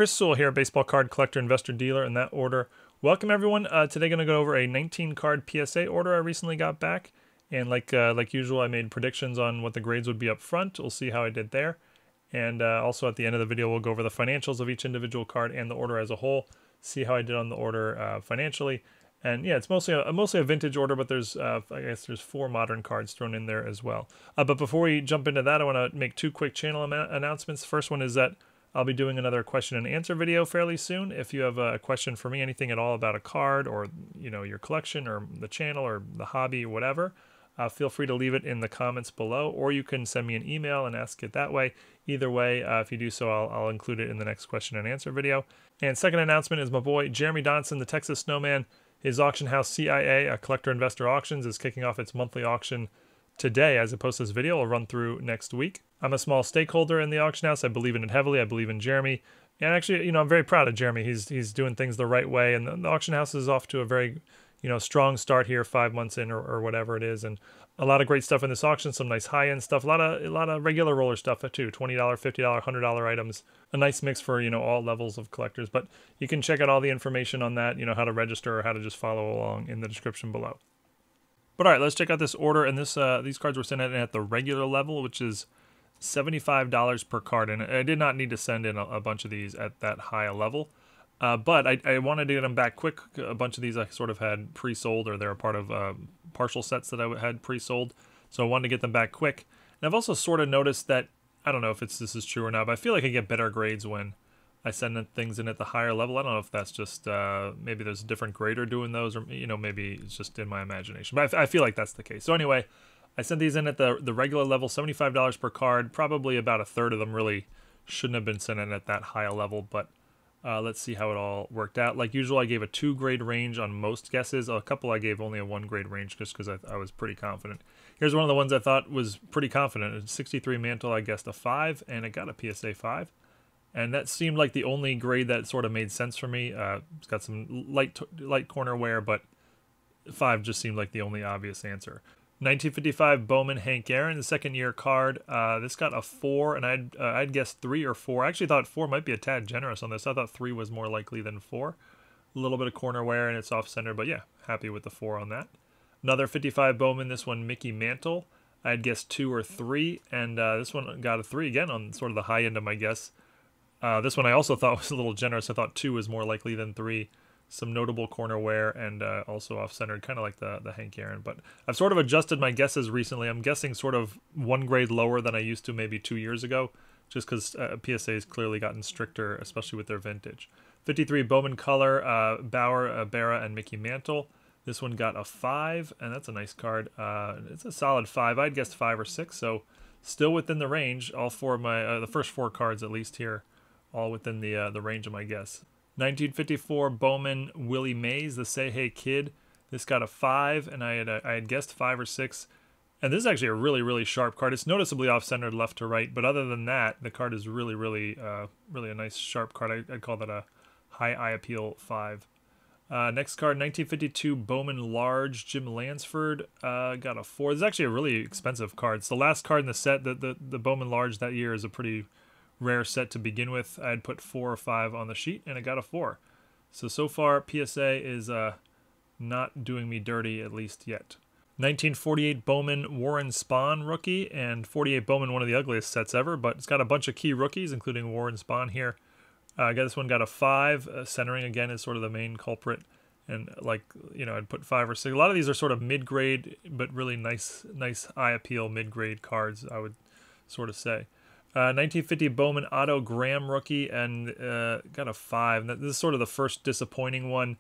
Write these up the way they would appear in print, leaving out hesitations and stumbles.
Chris Sewall here, baseball card collector, investor, dealer, in that order. Welcome everyone. Today going to go over a 19 card PSA order I recently got back, and like usual, I made predictions on what the grades would be up front. We'll see how I did there, and also at the end of the video, we'll go over the financials of each individual card and the order as a whole. See how I did on the order financially. And yeah, it's mostly a vintage order, but there's I guess there's 4 modern cards thrown in there as well. But before we jump into that, I want to make 2 quick channel announcements. First one is that I'll be doing another question and answer video fairly soon. If you have a question for me, anything at all about a card or your collection or the channel or the hobby or whatever, feel free to leave it in the comments below, or you can send me an email and ask it that way. Either way, if you do so, I'll include it in the next question and answer video. And second announcement is my boy Jeremy Donson, the Texas Snowman. His auction house CIA, Collector Investor Auctions, is kicking off its monthly auction today. As I post this video, I'll run through next week. I'm a small stakeholder in the auction house. I believe in it heavily. I believe in Jeremy. And actually, I'm very proud of Jeremy. He's doing things the right way. And the auction house is off to a very, strong start here, 5 months in or whatever it is. And a lot of great stuff in this auction. Some nice high-end stuff. A lot of regular roller stuff too. $20, $50, $100 items. A nice mix for, all levels of collectors. But you can check out all the information on that, how to register or how to just follow along in the description below. But all right, let's check out this order. And these cards were sent in at the regular level, which is $75 per card. And I did not need to send in a bunch of these at that high a level. But I wanted to get them back quick. A bunch of these I sort of had pre-sold, or they're a part of partial sets that I had pre-sold. So I wanted to get them back quick. And I've also sort of noticed that, I don't know if this is true or not, but I feel like I get better grades when I send things in at the higher level. I don't know if that's just, maybe there's a different grader doing those, or, maybe it's just in my imagination. But I feel like that's the case. So anyway, I sent these in at the regular level, $75 per card. Probably about a third of them really shouldn't have been sent in at that high a level, but let's see how it all worked out. Like usual, I gave a 2 grade range on most guesses. A couple I gave only a 1 grade range just because I was pretty confident. Here's one of the ones I thought was pretty confident. It's 63 mantle, I guessed a 5, and it got a PSA 5. And that seemed like the only grade that sort of made sense for me. It's got some light corner wear, but 5 just seemed like the only obvious answer. 1955 Bowman Hank Aaron, the second year card. This got a 4, and I'd guessed 3 or 4. I actually thought 4 might be a tad generous on this. I thought 3 was more likely than 4. A little bit of corner wear, and it's off center, but yeah, happy with the 4 on that. Another 55 Bowman, this one Mickey Mantle. I'd guessed 2 or 3, and this one got a 3 again on sort of the high end of my guess. This one I also thought was a little generous. I thought 2 was more likely than 3. Some notable corner wear, and also off-centered, kind of like the Hank Aaron. But I've sort of adjusted my guesses recently. I'm guessing sort of 1 grade lower than I used to maybe 2 years ago, just because PSA has clearly gotten stricter, especially with their vintage. 53 Bowman Color, Bauer, Berra, and Mickey Mantle. This one got a 5, and that's a nice card. It's a solid 5. I'd guessed 5 or 6, so still within the range. All 4 of my, the first 4 cards at least here, all within the range of my guess. 1954 Bowman Willie Mays, the Say Hey Kid. This got a 5, and I had guessed 5 or 6. And this is actually a really, really sharp card. It's noticeably off-centered left to right, but other than that, the card is really, really, really a nice sharp card. I'd call that a high eye appeal 5. Next card, 1952 Bowman Large Jim Lansford, got a 4. This is actually a really expensive card. It's the last card in the set. The Bowman Large that year is a pretty rare set to begin with. I'd put 4 or 5 on the sheet, and it got a 4. So far, PSA is not doing me dirty, at least yet. 1948 Bowman Warren Spahn rookie, and 48 Bowman, one of the ugliest sets ever, but it's got a bunch of key rookies, including Warren Spahn here. This one got a 5. Centering, again, is sort of the main culprit. And, I'd put 5 or 6. A lot of these are sort of mid-grade, but really nice eye appeal mid-grade cards, I would sort of say. 1950 Bowman Otto Graham rookie, and got a 5. This is sort of the first disappointing one.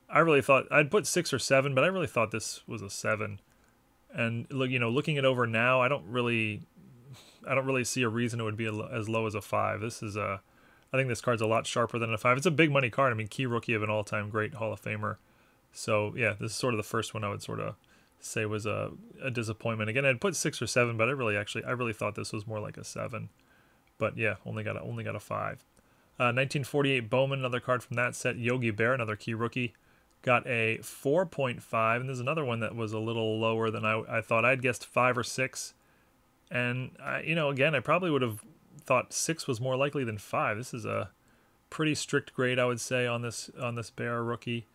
I really thought I'd put 6 or 7, but I really thought this was a 7. And looking it over now, I don't really see a reason it would be as low as a 5. This is I think this card's a lot sharper than a 5. It's a big money card. I mean, key rookie of an all-time great Hall of Famer. So yeah, this is sort of the first one I would sort of say was a disappointment. Again, I'd put 6 or 7, but I really thought this was more like a 7. But yeah, only got a 5. 1948 Bowman, another card from that set. Yogi Berra, another key rookie, got a 4.5. And there's another one that was a little lower than I thought. I'd guessed 5 or 6. And again, I probably would have thought 6 was more likely than 5. This is a pretty strict grade, I would say, on this Bear rookie.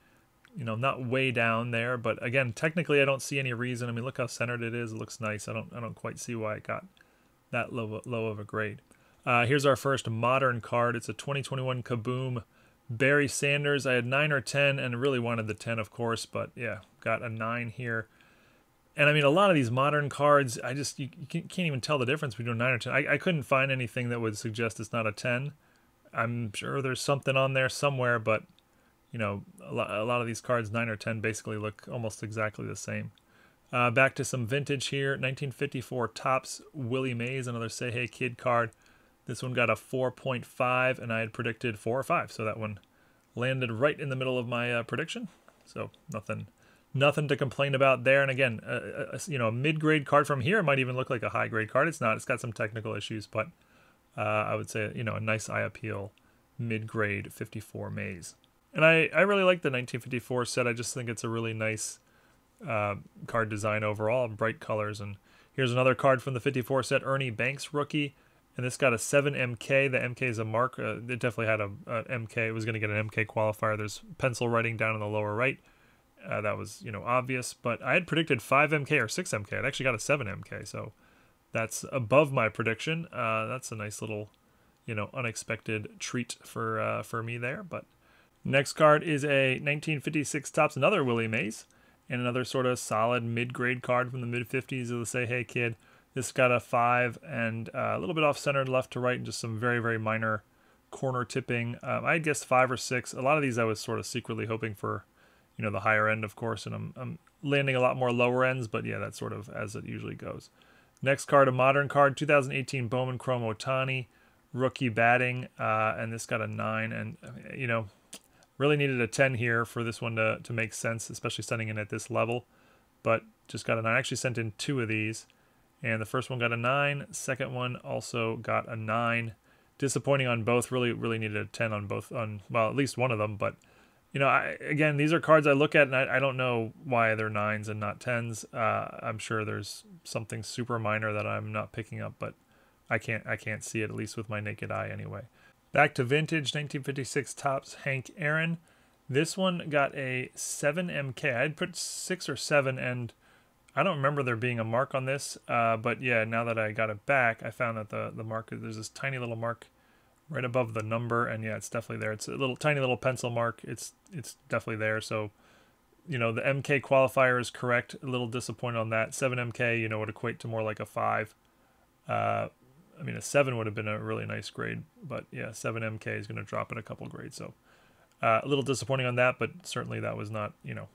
You know, not way down there, but again, technically, I don't see any reason. I mean, look how centered it is. It looks nice. I don't quite see why it got that low of a grade. Here's our first modern card. It's a 2021 Kaboom Barry Sanders. I had 9 or 10, and really wanted the 10, of course, but yeah, got a 9 here. And I mean, a lot of these modern cards, you can't even tell the difference between 9 or 10. I couldn't find anything that would suggest it's not a 10. I'm sure there's something on there somewhere, but you know, a lot of these cards, 9 or 10, basically look almost exactly the same. Back to some vintage here. 1954 Topps Willie Mays, another Say Hey Kid card. This one got a 4.5, and I had predicted 4 or 5, so that one landed right in the middle of my prediction. So nothing to complain about there. And again, you know, a mid-grade card from here might even look like a high-grade card. It's not. It's got some technical issues, but I would say, you know, a nice eye appeal mid-grade 54 Mays. And I really like the 1954 set. I just think it's a really nice card design overall, bright colors. And here's another card from the 54 set, Ernie Banks rookie. And this got a 7 MK. The MK is a mark. It definitely had a MK. It was going to get an MK qualifier. There's pencil writing down in the lower right. That was, you know, obvious. But I had predicted 5 MK or 6 MK. It actually got a 7 MK. So that's above my prediction. That's a nice little, you know, unexpected treat for me there. But next card is a 1956 Topps, another Willie Mays, and another sort of solid mid-grade card from the mid-50s of the Say Hey Kid. This got a 5 and a little bit off-centered left to right and just some very, very minor corner tipping. I guessed 5 or 6. A lot of these I was sort of secretly hoping for, you know, the higher end, of course, and I'm landing a lot more lower ends, but yeah, that's sort of as it usually goes. Next card, a modern card, 2018 Bowman Chrome Ohtani, rookie batting, and this got a 9, and, you know, really needed a 10 here for this one to make sense, especially sending in at this level, but just got a 9. I actually sent in 2 of these, and the first one got a 9. Second one also got a 9. Disappointing on both. Really needed a 10 on both, well, at least one of them, but you know, again, these are cards I look at, and I don't know why they're 9s and not 10s. I'm sure there's something super minor that I'm not picking up, but I can't see it, at least with my naked eye anyway. Back to vintage, 1956 Topps Hank Aaron. This one got a 7 MK. I'd put 6 or 7, and I don't remember there being a mark on this. But yeah, now that I got it back, I found that the mark, there's this tiny little mark right above the number, and yeah, it's definitely there. It's a tiny little pencil mark. It's definitely there. So, you know, the MK qualifier is correct. A little disappointed on that. 7 MK, you know, would equate to more like a 5. I mean, a 7 would have been a really nice grade, but yeah, 7 MK is going to drop it a couple grades. So a little disappointing on that, but certainly that was not, you know,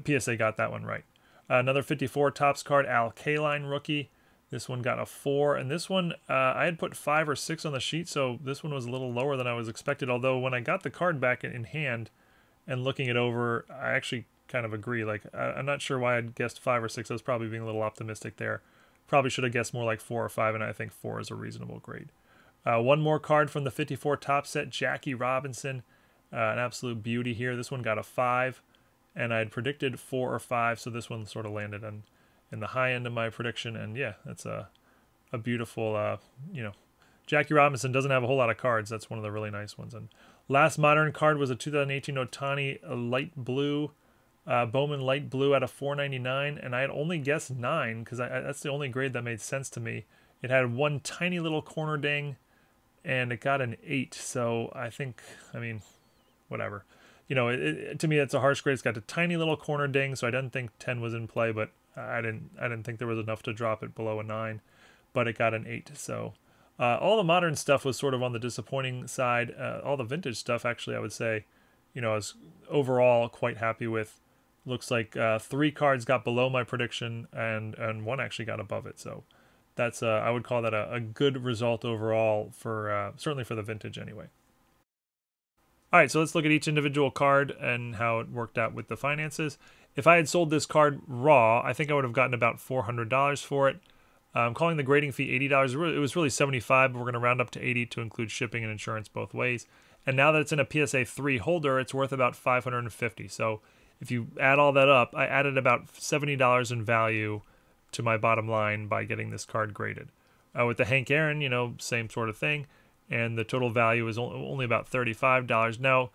PSA got that one right. Another 54 Topps card, Al Kaline rookie. This one got a 4, and this one I had put 5 or 6 on the sheet, so this one was a little lower than I was expected, although when I got the card back in hand and looking it over, I actually kind of agree. Like, I'm not sure why I'd guessed 5 or 6. I was probably being a little optimistic there. Probably should have guessed more like 4 or 5, and I think 4 is a reasonable grade. One more card from the 54 Topps set, Jackie Robinson. An absolute beauty here. This one got a 5, and I had predicted 4 or 5, so this one sort of landed in the high end of my prediction, and yeah, that's a beautiful, you know, Jackie Robinson doesn't have a whole lot of cards. That's one of the really nice ones. And last modern card was a 2018 Ohtani light blue, Bowman light blue out of 499, and I had only guessed 9 because that's the only grade that made sense to me. It had one tiny little corner ding, and it got an 8. So I think, I mean, whatever. You know, to me, it's a harsh grade. It's got a tiny little corner ding, so I didn't think 10 was in play, but I didn't think there was enough to drop it below a 9, but it got an 8. So all the modern stuff was sort of on the disappointing side. All the vintage stuff, actually, I would say, you know, I was overall quite happy with. Looks like 3 cards got below my prediction, and 1 actually got above it. So that's I would call that a good result overall for certainly for the vintage anyway. All right, so let's look at each individual card and how it worked out with the finances. If I had sold this card raw, I think I would have gotten about $400 for it. I'm calling the grading fee $80. It was really $75, but we're going to round up to $80 to include shipping and insurance both ways. And now that it's in a PSA 3 holder, it's worth about $550. So if you add all that up, I added about $70 in value to my bottom line by getting this card graded. With the Hank Aaron, you know, same sort of thing. and the total value is only about $35. Now,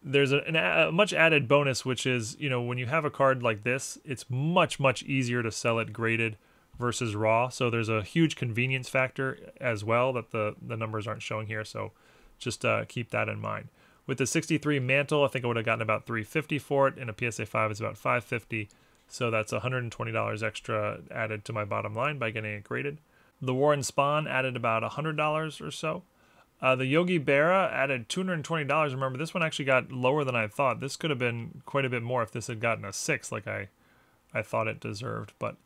there's a much added bonus, which is, when you have a card like this, it's much easier to sell it graded versus raw. So there's a huge convenience factor as well that the numbers aren't showing here. So just keep that in mind. With the 63 mantle, I think I would have gotten about $350 for it. In a PSA 5, it's about $550. So that's $120 extra added to my bottom line by getting it graded. The Warren Spawn added about $100 or so. The Yogi Berra added $220. Remember, this one actually got lower than I thought. This could have been quite a bit more if this had gotten a 6 like I thought it deserved. But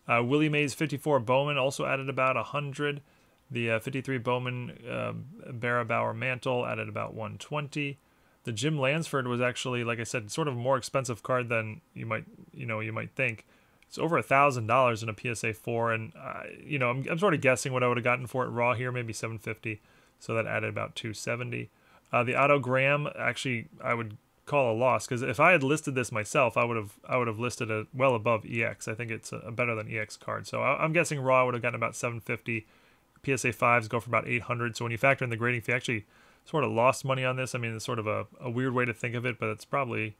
Willie Mays 54 Bowman also added about 100. The 53 Bowman Berra Bauer Mantle added about 120. The Jim Lansford was actually, like I said, sort of a more expensive card than you might think. It's over $1,000 in a PSA 4, and I'm sort of guessing what I would have gotten for it raw here, maybe $750. So that added about $270. The Otto Graham, actually, I would call a loss, because if I had listed this myself, I would have listed it well above EX. I think it's a better than EX card. So I'm guessing raw would have gotten about $750. PSA 5s go for about $800. So when you factor in the grading fee, I actually sort of lost money on this. I mean, it's sort of a weird way to think of it, but it's probably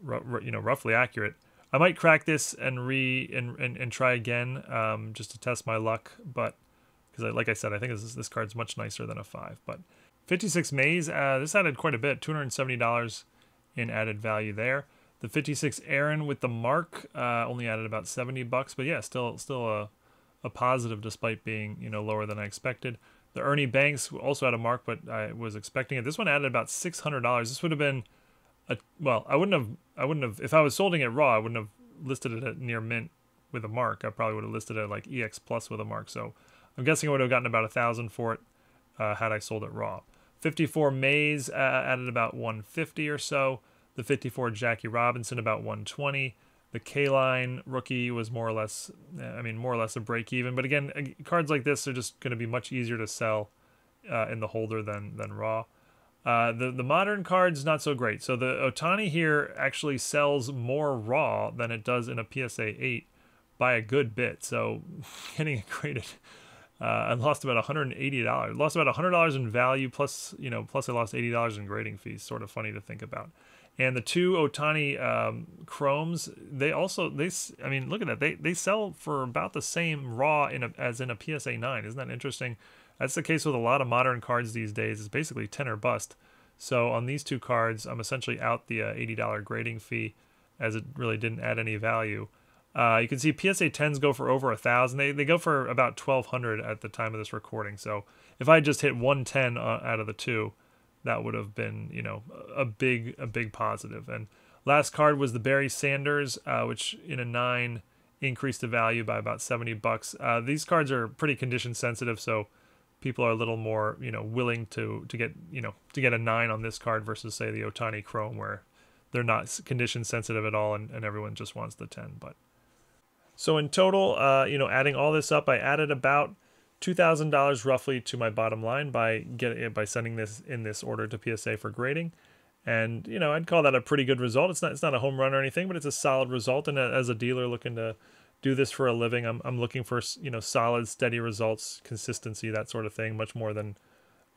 roughly accurate. I might crack this and try again just to test my luck, but because like I said, I think this card's much nicer than a 5. But 56 Mays, this added quite a bit, $270 in added value there. The 56 Aaron with the mark only added about $70, but yeah, still a positive despite being lower than I expected. The Ernie Banks also had a mark, but I was expecting it. This one added about $600. This would have been I wouldn't have if I was holding it raw, I wouldn't have listed it at near mint with a mark. I probably would have listed it like EX plus with a mark. So I'm guessing I would have gotten about $1,000 for it had I sold it raw. 54 Mays added about $150 or so. The 54 Jackie Robinson about $120. The K-Line rookie was more or less a break even. But again, cards like this are just going to be much easier to sell in the holder than raw. The modern cards, not so great. So the Ohtani here actually sells more raw than it does in a PSA 8 by a good bit. So getting it graded, I lost about $180. Lost about $100 in value, plus I lost $80 in grading fees. Sort of funny to think about. And the two Ohtani chromes, look at that. They sell for about the same raw as in a PSA 9. Isn't that interesting? That's the case with a lot of modern cards these days. It's basically 10 or bust. So on these two cards, I'm essentially out the $80 grading fee, as it really didn't add any value. You can see PSA 10s go for over $1,000. They go for about $1,200 at the time of this recording. So if I just hit 110 out of the two, that would have been a big positive. And last card was the Barry Sanders, which in a 9 increased the value by about $70. These cards are pretty condition sensitive, so people are a little more willing to get a 9 on this card versus say the Ohtani Chrome, where they're not condition sensitive at all, and everyone just wants the 10. But so in total, adding all this up, I added about $2,000 roughly to my bottom line by sending this in this order to PSA for grading. And I'd call that a pretty good result. It's not a home run or anything, but it's a solid result. And as a dealer looking to do this for a living, I'm looking for solid, steady results, consistency, that sort of thing, much more than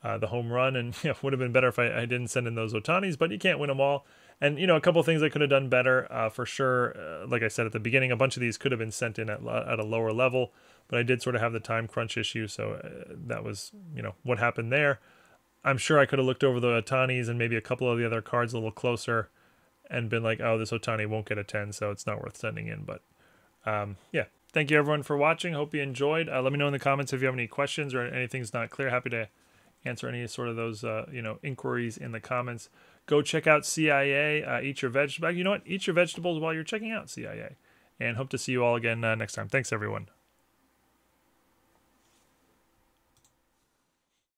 the home run. And would have been better if I didn't send in those Ohtanis, but you can't win them all. And a couple of things I could have done better for sure. Like I said at the beginning, a bunch of these could have been sent in at a lower level, but I did sort of have the time crunch issue, so that was what happened there. I'm sure I could have looked over the Ohtanis and maybe a couple of the other cards a little closer and been like, oh, this Ohtani won't get a 10, so it's not worth sending in. But yeah, thank you everyone for watching. Hope you enjoyed. Let me know in the comments if you have any questions or anything's not clear. Happy to answer any sort of those inquiries in the comments. Go check out CIA. Eat your vegetables. You know what? Eat your vegetables while you're checking out CIA. And hope to see you all again next time. Thanks, everyone.